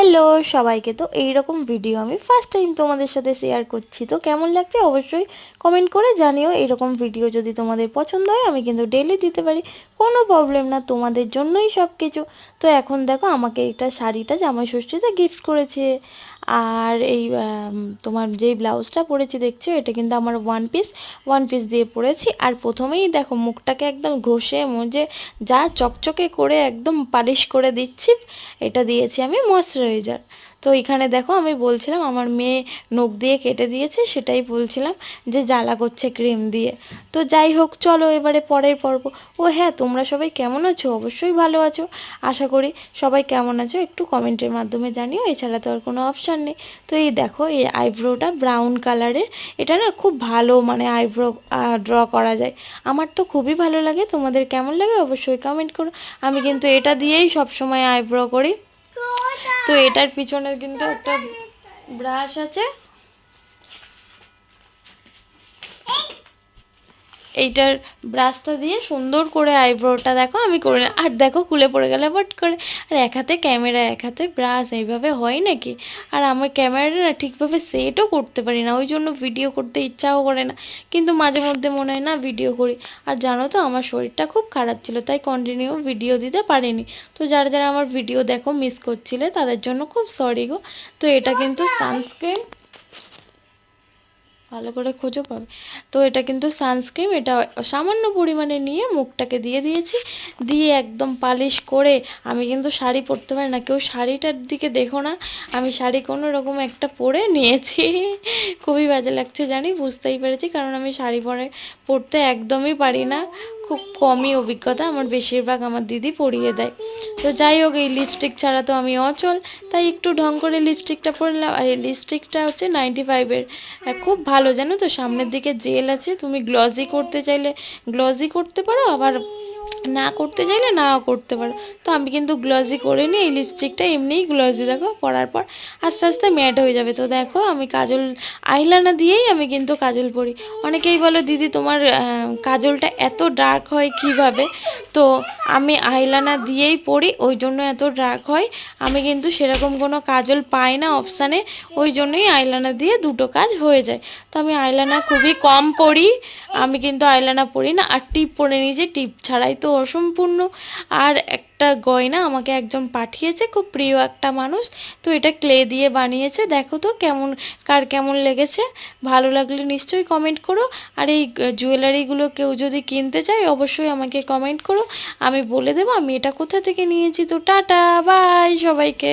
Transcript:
Hello সবাইকে। তো এইরকম ভিডিও আমি ফার্স্ট টাইম তোমাদের সাথে শেয়ার করছি। তো কেমন লাগছে অবশ্যই কমেন্ট করে জানিও। এইরকম ভিডিও যদি তোমাদের পছন্দ হয় আমি কিন্তু ডেইলি দিতে পারি, কোনো প্রবলেম না, তোমাদের জন্যই সব কিছু। তো এখন দেখো আমাকে এটা শাড়িটা জামাই ষষ্ঠীতে গিফট করেছে। আর এই তোমার যেই ব্লাউজটা পরেছি দেখছো, এটা কিন্তু আমার ওয়ান পিস দিয়ে পরেছি। আর প্রথমেই দেখো মুখটাকে একদম ঘষে মুজে যা চকচকে করে একদম পালিশ করে দিচ্ছি। এটা দিয়েছি আমি ময়শ্চারাইজার। তো এখানে দেখো আমি বলছিলাম আমার মেয়ে নখ দিয়ে কেটে দিয়েছে, সেটাই বলছিলাম যে জ্বালা করছে ক্রিম দিয়ে। তো যাই হোক, চলো এবারে পরের পর্ব। ও হ্যাঁ, তোমরা সবাই কেমন আছো? অবশ্যই ভালো আছো আশা করি। সবাই কেমন আছো একটু কমেন্টের মাধ্যমে জানিও, এছাড়া তো আর কোনো অপশান নেই। তো এই দেখো এই আইব্রোটা ব্রাউন কালারের, এটা না খুব ভালো মানে আইব্রো ড্র করা যায়। আমার তো খুবই ভালো লাগে, তোমাদের কেমন লাগে অবশ্যই কমেন্ট করো। আমি কিন্তু এটা দিয়েই সবসময় আইব্রো করি। তো এটার পিছনে কিন্তু একটা ব্রাশ আছে, এইটার ব্রাশটা দিয়ে সুন্দর করে আইব্রোটা দেখো আমি করে। আর দেখো খুলে পড়ে গেলে বট করে। আর এক হাতে ক্যামেরা এক হাতে ব্রাশ, এইভাবে হয় নাকি? আর আমার ক্যামেরাটা না ঠিকভাবে সেটও করতে পারি না, ওই জন্য ভিডিও করতে ইচ্ছাও করে না। কিন্তু মাঝে মধ্যে মনে হয় না ভিডিও করি। আর জানো তো আমার শরীরটা খুব খারাপ ছিল, তাই কন্টিনিউ ভিডিও দিতে পারিনি। তো যারা যারা আমার ভিডিও দেখো মিস করছিলে তাদের জন্য খুব সরি গো। তো এটা কিন্তু সানস্ক্রিন, ভালো করে খোঁজো পাবে। তো এটা কিন্তু সানস্ক্রিন, এটা সামান্য পরিমাণে নিয়ে মুখটাকে দিয়ে দিয়েছি। দিয়ে একদম পালিশ করে, আমি কিন্তু শাড়ি পরতে পারি না, কেউ শাড়িটার দিকে দেখো না, আমি শাড়ি কোনো রকম একটা পরে নিয়েছি। খুবই বাজে লাগছে জানি, বুঝতেই পেরেছি, কারণ আমি শাড়ি পরতে একদমই পারি না। খুব কমই অভিজ্ঞতা আমার, বেশিরভাগ আমার দিদি পরিয়ে দেয়। তো যাই হোক, এই লিপস্টিক ছাড়া তো আমি অচল, তাই একটু ঢং করে লিপস্টিকটা পরলাম। আর এই লিপস্টিকটা হচ্ছে 95-এর, খুব ভালো জানো তো। সামনের দিকে জেল আছে, তুমি গ্লজি করতে চাইলে গ্লজি করতে পারো, আবার না করতে চাইলে নাও করতে পারো। তো আমি কিন্তু গ্লজি করে নিই, এই লিপস্টিকটা এমনিই গ্লজি দেখো, পরার পর আস্তে আস্তে ম্যাট হয়ে যাবে। তো দেখো আমি কাজল আইলাইনার দিয়েই আমি কিন্তু কাজল পরি। অনেকেই বলো দিদি তোমার কাজলটা এত ডার্ক হয় কিভাবে? তো আমি আইলাইনার দিয়েই পরি, ওই জন্য এত ডার্ক হয়। আমি কিন্তু সেরকম কোনো কাজল পাই না অপশানে, ওই জন্যই আইলাইনার দিয়ে দুটো কাজ হয়ে যায়। তো আমি আইলাইনার খুবই কম পরি, আমি কিন্তু আইলাইনার পরি না। আর টিপ পরে নিয়েছি, টিপ ছাড়াই তো অসম্পূর্ণ। আর একটা গয়না আমাকে একজন পাঠিয়েছে, খুব প্রিয় একটা মানুষ। তো এটা ক্লে দিয়ে বানিয়েছে, দেখো তো কেমন, কার কেমন লেগেছে। ভালো লাগলে নিশ্চয়ই কমেন্ট করো। আর এই জুয়েলারিগুলো কেউ যদি কিনতে চায় অবশ্যই আমাকে কমেন্ট করো, আমি বলে দেবো আমি এটা কোথা থেকে নিয়েছি। তো টাটা বাই সবাইকে।